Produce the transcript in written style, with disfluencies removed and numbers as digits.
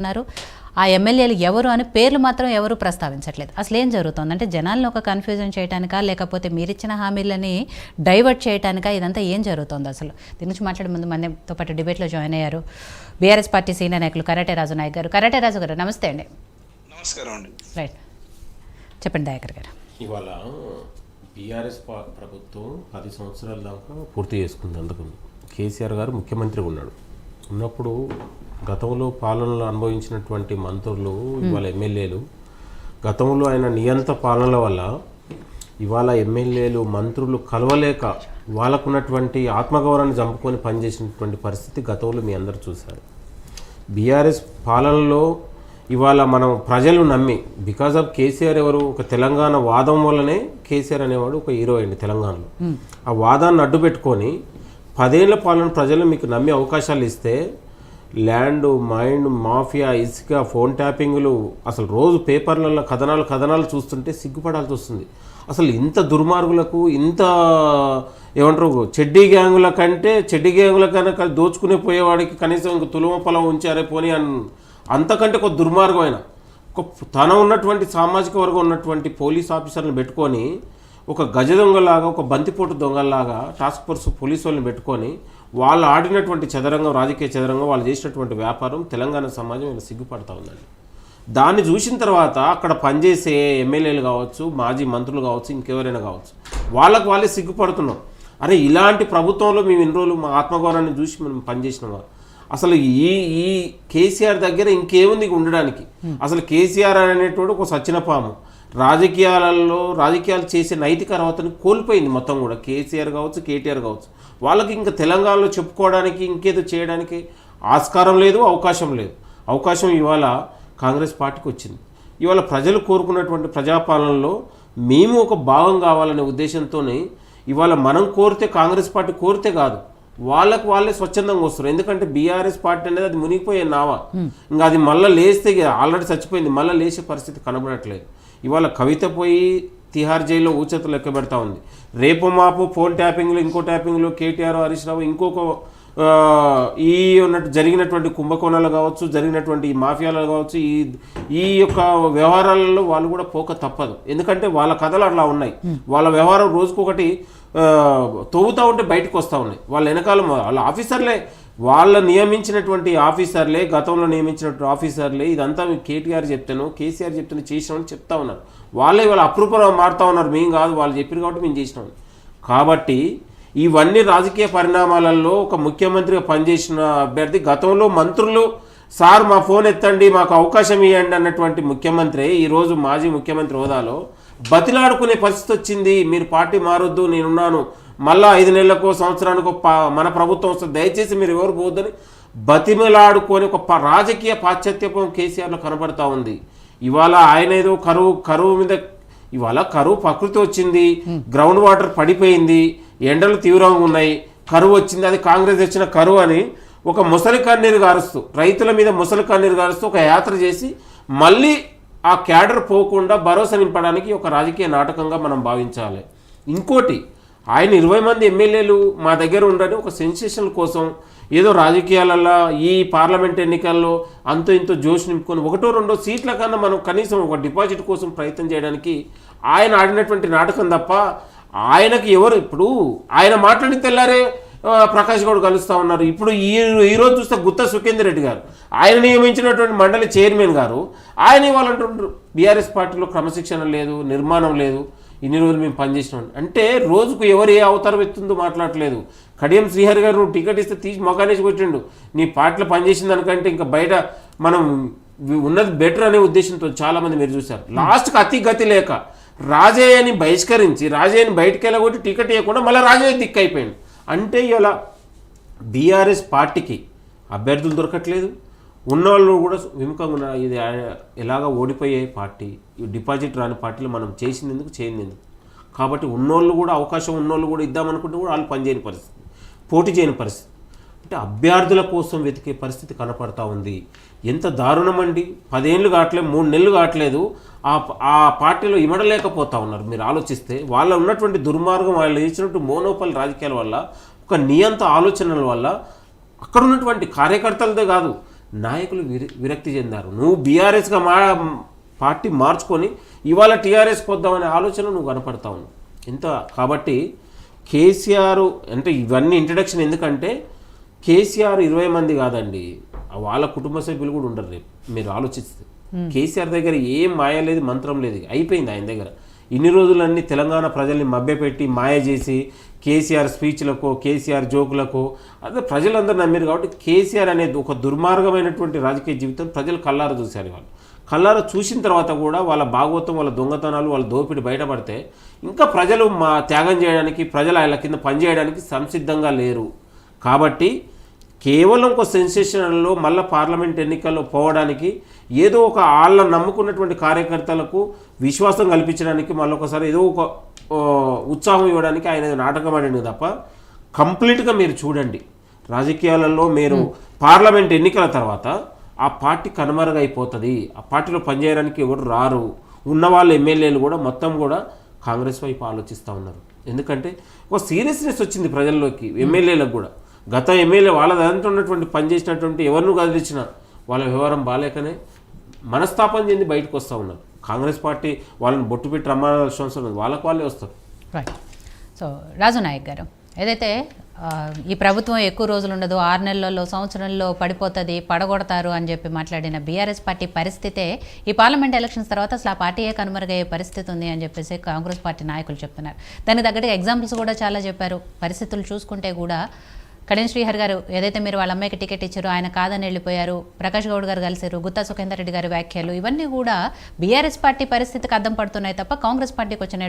ఉన్నారు. ఆ ఎమ్మెల్యేలు ఎవరు అని పేర్లు మాత్రం ఎవరు ప్రస్తావించట్లేదు. అసలు ఏం జరుగుతుంది అంటే జనాలను ఒక కన్ఫ్యూజన్ చేయడానికా లేకపోతే మీరిచ్చిన హామీలని డైవర్ట్ చేయడానికా ఇదంతా ఏం జరుగుతుంది అసలు? దీని నుంచి మాట్లాడే ముందు మనతో పాటు డిబేట్లో జాయిన్ అయ్యారు బీఆర్ఎస్ పార్టీ సీనియర్ నాయకులు కరాటే రాజు నాయక్ గారు. కరాటే రాజు గారు నమస్తే అండి. నమస్కారం అండి. రైట్, చెప్పండి దయాకర్ గారు. ఇవాళ బీఆర్ఎస్ ప్రభుత్వం 10 సంవత్సరాల దాకా పూర్తి చేసుకుంది. అందుకు కేసీఆర్ గారు ముఖ్యమంత్రిగా ఉన్నప్పుడు గతంలో పాలనలో అనుభవించినటువంటి మంత్రులు ఇవాళ ఎమ్మెల్యేలు, గతంలో ఆయన నియంత పాలనల వల్ల ఇవాళ ఎమ్మెల్యేలు మంత్రులు కలవలేక వాళ్ళకున్నటువంటి ఆత్మగౌరవాన్ని చంపుకొని పనిచేసినటువంటి పరిస్థితి గతంలో మీ అందరూ చూశారు. బీఆర్ఎస్ పాలనలో ఇవాళ మనం ప్రజలు నమ్మి బికాజ్ ఆఫ్ కేసీఆర్ ఎవరు ఒక తెలంగాణ వాదం వల్లనే కేసీఆర్ అనేవాడు ఒక హీరో అయింది తెలంగాణలో. ఆ వాదాన్ని అడ్డు పెట్టుకొని 10 ఏళ్ల పాలన ప్రజలు మీకు నమ్మే అవకాశాలు ఇస్తే ల్యాండ్ మైండ్ మాఫియా, ఇసుక, ఫోన్ ట్యాపింగ్లు, అసలు రోజు పేపర్లలో కథనాలు చూస్తుంటే సిగ్గుపడాల్సి వస్తుంది. అసలు ఇంత దుర్మార్గులకు, ఇంత ఏమంటారు చెడ్డీ గ్యాంగుల కన్నా దోచుకునే పోయేవాడికి కనీసం ఇంక తులమ పొలం ఉంచారే పోనీ అంతకంటే ఒక దుర్మార్గమైన తన ఉన్నటువంటి సామాజిక వర్గం ఉన్నటువంటి పోలీస్ ఆఫీసర్లను పెట్టుకొని ఒక గజ దొంగలాగా, ఒక బంతిపోటు దొంగలాగా టాస్క్ ఫోర్స్ పోలీసు వాళ్ళని పెట్టుకొని వాళ్ళు ఆడినటువంటి చదరంగం, రాజకీయ చదరంగం, వాళ్ళు చేసినటువంటి వ్యాపారం తెలంగాణ సమాజం ఇలా సిగ్గుపడతా ఉందండి. దాన్ని చూసిన తర్వాత అక్కడ పనిచేసే ఎమ్మెల్యేలు కావచ్చు, మాజీ మంత్రులు కావచ్చు, ఇంకెవరైనా కావచ్చు, వాళ్ళే సిగ్గుపడుతున్నాం. అరే ఇలాంటి ప్రభుత్వంలో మేము ఇన్ని రోజులు మా ఆత్మగౌరవాన్ని చూసి మనం పనిచేసినామా? అసలు ఈ కేసీఆర్ దగ్గర ఇంకేముంది ఉండడానికి? అసలు కేసీఆర్ అనేటువంటి ఒక సచ్చిన పాము రాజకీయాలు చేసే నైతిక అర్హతను కోల్పోయింది మొత్తం కూడా. కేసీఆర్ కావచ్చు, కేటీఆర్ కావచ్చు, వాళ్ళకి ఇంకా తెలంగాణలో చెప్పుకోవడానికి ఇంకేదో చేయడానికి ఆస్కారం లేదు, అవకాశం లేదు. అవకాశం ఇవాళ కాంగ్రెస్ పార్టీకి వచ్చింది. ఇవాళ ప్రజలు కోరుకున్నటువంటి ప్రజాపాలనలో మేము ఒక భాగం కావాలనే ఉద్దేశంతోనే ఇవాళ మనం కోరితే, కాంగ్రెస్ పార్టీ కోరితే కాదు, వాళ్ళే స్వచ్ఛందంగా వస్తారు. ఎందుకంటే బీఆర్ఎస్ పార్టీ అనేది అది మునిగిపోయే నావా, ఇంకా అది మళ్ళీ లేస్తే ఆల్రెడీ చచ్చిపోయింది, మళ్ళీ లేచే పరిస్థితి కనబడట్లేదు. ఇవాళ కవిత పోయి తిహార్ జైల్లో ఊచతలు లెక్క పెడతా ఉంది. రేపు మాపు ఫోన్ ట్యాపింగ్లు, ఇంకో ట్యాపింగ్లు, కేటీఆర్, హరీష్ రావు, ఇంకొక జరిగినటువంటి కుంభకోణాలు కావచ్చు, జరిగినటువంటి ఈ మాఫియాలు కావచ్చు, ఈ యొక్క వ్యవహారాలలో వాళ్ళు కూడా పోక తప్పదు. ఎందుకంటే వాళ్ళ కథలు అట్లా ఉన్నాయి. వాళ్ళ వ్యవహారం రోజుకొకటి తవ్వుతూ ఉంటే బయటకు వస్తూ ఉన్నాయి. వాళ్ళ వెనకాల వాళ్ళ ఆఫీసర్లే, వాళ్ళ నియమించినటువంటి ఆఫీసర్లే, గతంలో నియమించినటువంటి ఆఫీసర్లే ఇదంతా మీకు కేటీఆర్ చెప్తాను, కేసీఆర్ చెప్తాను చేసినామని చెప్తా ఉన్నారు. వాళ్ళే వాళ్ళ అప్రూపర్ మారుతూ ఉన్నారు. మేము కాదు, వాళ్ళు చెప్పారు కాబట్టి మేము చేసినాం. కాబట్టి ఇవన్నీ రాజకీయ పరిణామాలలో ఒక ముఖ్యమంత్రిగా పనిచేసిన అభ్యర్థి, గతంలో మంత్రులు సార్ మా ఫోన్ ఎత్తండి, మాకు అవకాశం ఇవ్వండి అన్నటువంటి ముఖ్యమంత్రి ఈరోజు మాజీ ముఖ్యమంత్రి హోదాలో బతిలాడుకునే పరిస్థితి వచ్చింది. మీరు పార్టీ మారొద్దు, నేనున్నాను, మళ్ళా 5 నెలలకో సంవత్సరానికో మన ప్రభుత్వం వస్తుంది, దయచేసి మీరు ఎవరు పోవద్దని బతిమలాడుకొని ఒక రాజకీయ పాశ్చాత్యపం కేసీఆర్లో కనబడతా ఉంది. ఇవాళ ఆయన ఏదో కరువు మీద, ఇవాళ కరువు ప్రకృతి వచ్చింది, గ్రౌండ్ వాటర్ పడిపోయింది, ఎండలు తీవ్రంగా ఉన్నాయి, కరువు వచ్చింది, అది కాంగ్రెస్ వచ్చిన కరువు అని ఒక ముసలి కన్నీరు గారుస్తూ, రైతుల మీద ముసలి కన్నీరు గారుస్తూ ఒక యాత్ర చేసి మళ్ళీ ఆ క్యాడర్ పోకుండా భరోసా నింపడానికి ఒక రాజకీయ నాటకంగా మనం భావించాలి. ఇంకోటి, ఆయన 20 మంది ఎమ్మెల్యేలు మా దగ్గర ఉండని ఒక సెన్సేషన్ కోసం ఏదో రాజకీయాలలో ఈ పార్లమెంట్ ఎన్నికల్లో అంతో ఇంతో జోష్ నింపుకొని 1-2 సీట్ల కన్నా మనం కనీసం ఒక డిపాజిట్ కోసం ప్రయత్నం చేయడానికి ఆయన ఆడినటువంటి నాటకం తప్ప ఆయనకి ఎవరు, ఇప్పుడు ఆయన మాట్లాడి తెల్లారే ప్రకాష్ గౌడ్ కలుస్తూ ఉన్నారు. ఇప్పుడు ఈరోజు చూస్తే గుత్తా సుఖేందర్ రెడ్డి గారు, ఆయన నియమించినటువంటి మండలి చైర్మన్ గారు, ఆయన ఇవ్వాలంటుంటారు బీఆర్ఎస్ పార్టీలో క్రమశిక్షణ లేదు, నిర్మాణం లేదు, ఇన్ని రోజులు మేము పనిచేసినాం అంటే రోజుకు ఎవరు ఏ అవతారం ఎత్తుందో మాట్లాడలేదు. కడియం శ్రీహరి గారు నువ్వు టికెట్ ఇస్తే తీసి మొగానేసి కొట్టిండు, నీ పార్టీలో పనిచేసిన దానికంటే ఇంకా బయట మనం ఉన్నది బెటర్ అనే ఉద్దేశంతో చాలామంది మీరు చూశారు. లాస్ట్కి అతి గతి లేక రాజయ్యని బహిష్కరించి, రాజయ్యని బయటకు వెళ్ళగొట్టి టికెట్ ఇవ్వకుండా మళ్ళీ రాజయ్య దిక్కు అయిపోయింది. అంటే ఇలా బీఆర్ఎస్ పార్టీకి అభ్యర్థులు దొరకట్లేదు, ఉన్నవాళ్ళు కూడా విముఖంగా ఉన్నారు. ఇది ఎలాగా ఓడిపోయే పార్టీ, డిపాజిట్ రాని పార్టీలో మనం చేసింది ఎందుకు, చేయింది ఎందుకు? కాబట్టి ఉన్నోళ్ళు కూడా, అవకాశం ఉన్నోళ్ళు కూడా ఇద్దామనుకుంటే కూడా వాళ్ళు పనిచేయని పరిస్థితి, పోటీ చేయని పరిస్థితి. అంటే అభ్యర్థుల కోసం వెతికే పరిస్థితి కనపడతా ఉంది. ఎంత దారుణం అండి! 10 ఏళ్ళు కావట్లేదు, 3 నెలలు కావట్లేదు, ఆ పార్టీలో ఇమడలేకపోతా ఉన్నారు. మీరు ఆలోచిస్తే వాళ్ళ ఉన్నటువంటి దుర్మార్గం, వాళ్ళు ఇచ్చినట్టు మోనోపల్ రాజకీయాల వల్ల, ఒక నియంత ఆలోచనల వల్ల అక్కడ ఉన్నటువంటి కార్యకర్తలదే కాదు, నాయకులు విరక్తి చెందారు. నువ్వు బీఆర్ఎస్గా పార్టీ మార్చుకొని ఇవాళ టీఆర్ఎస్కి వద్దామనే ఆలోచన నువ్వు కనపడతా ఉన్నావు ఇంత. కాబట్టి కేసీఆర్ అంటే ఇవన్నీ ఇంట్రడక్షన్ ఎందుకంటే కేసీఆర్ 20 మంది కాదండి, వాళ్ళ కుటుంబ సభ్యులు కూడా ఉండరు రేపు మీరు ఆలోచిస్తే. కేసీఆర్ దగ్గర ఏం మాయ లేదు, మంత్రం లేదు, అయిపోయింది ఆయన దగ్గర. ఇన్ని రోజులన్నీ తెలంగాణ ప్రజల్ని మభ్యపెట్టి మాయ చేసి కేసీఆర్ స్పీచ్లకు కేసీఆర్ జోకులకు అదే ప్రజలందరూ నమ్మారు. కాబట్టి కేసీఆర్ అనేది ఒక దుర్మార్గమైనటువంటి రాజకీయ జీవితం ప్రజలు కళ్ళారా చూశారు. వాళ్ళు కళ్ళారా చూసిన తర్వాత కూడా వాళ్ళ భాగవతం, వాళ్ళ దొంగతనాలు, వాళ్ళ దోపిడి బయటపడితే ఇంకా ప్రజలు త్యాగం చేయడానికి, ప్రజలు ఆయన కింద పనిచేయడానికి సంసిద్ధంగా లేరు. కాబట్టి కేవలం ఒక సెన్సేషన్లో మళ్ళీ పార్లమెంట్ ఎన్నికల్లో పోవడానికి ఏదో ఒక వాళ్ళని నమ్ముకున్నటువంటి కార్యకర్తలకు విశ్వాసం కల్పించడానికి మళ్ళొకసారి ఏదో ఒక ఉత్సాహం ఇవ్వడానికి ఆయన నాటకం ఆడింది తప్ప కంప్లీట్గా మీరు చూడండి రాజకీయాలలో మీరు పార్లమెంట్ ఎన్నికల తర్వాత ఆ పార్టీ కనుమరుగైపోతుంది. ఆ పార్టీలో పనిచేయడానికి ఎవరు రారు. ఉన్నవాళ్ళు ఎమ్మెల్యేలు కూడా మొత్తం కూడా కాంగ్రెస్ వైపు ఆలోచిస్తూ ఉన్నారు. ఎందుకంటే ఒక సీరియస్నెస్ వచ్చింది ప్రజల్లోకి, ఎమ్మెల్యేలకు కూడా. గత ఎమ్మెల్యే వాళ్ళ దాంట్లో ఉన్నటువంటి పనిచేసినటువంటి ఎవరిని కదిలించినా వాళ్ళ వ్యవహారం బాలేకనే మనస్తాపం చెంది బయటకు వస్తూ ఉన్నారు. కాంగ్రెస్ పార్టీ వాళ్ళని బొట్టు పెట్టి రమ్మాల్సిన అవసరం లేదు, వాళ్ళకు వాళ్ళే వస్తారు. రైట్. సో రాజు నాయక్ గారు, ఏదైతే ఈ ప్రభుత్వం ఎక్కువ రోజులు ఉండదు, 6 నెలల్లో సంవత్సరంలో పడిపోతుంది, పడగొడతారు అని చెప్పి మాట్లాడిన బీఆర్ఎస్ పార్టీ పరిస్థితే ఈ పార్లమెంట్ ఎలక్షన్స్ తర్వాత అసలు ఆ పార్టీయే కనుమరుగయ్యే పరిస్థితి ఉంది అని చెప్పేసి కాంగ్రెస్ పార్టీ నాయకులు చెప్తున్నారు. దానికి తగ్గట్టు ఎగ్జాంపుల్స్ కూడా చాలా చెప్పారు. పరిస్థితులు చూసుకుంటే కూడా కడియం శ్రీహరి గారు ఏదైతే మీరు వాళ్ళ అమ్మాయికి టికెట్ ఇచ్చారో ఆయన కాదని వెళ్ళిపోయారు, ప్రకాష్ గౌడ్ గారు కలిసారు, గుత్తా సుఖేందర్ రెడ్డి గారి వ్యాఖ్యలు, ఇవన్నీ కూడా బీఆర్ఎస్ పార్టీ పరిస్థితికి అద్దం పడుతున్నాయి తప్ప కాంగ్రెస్ పార్టీకి వచ్చిన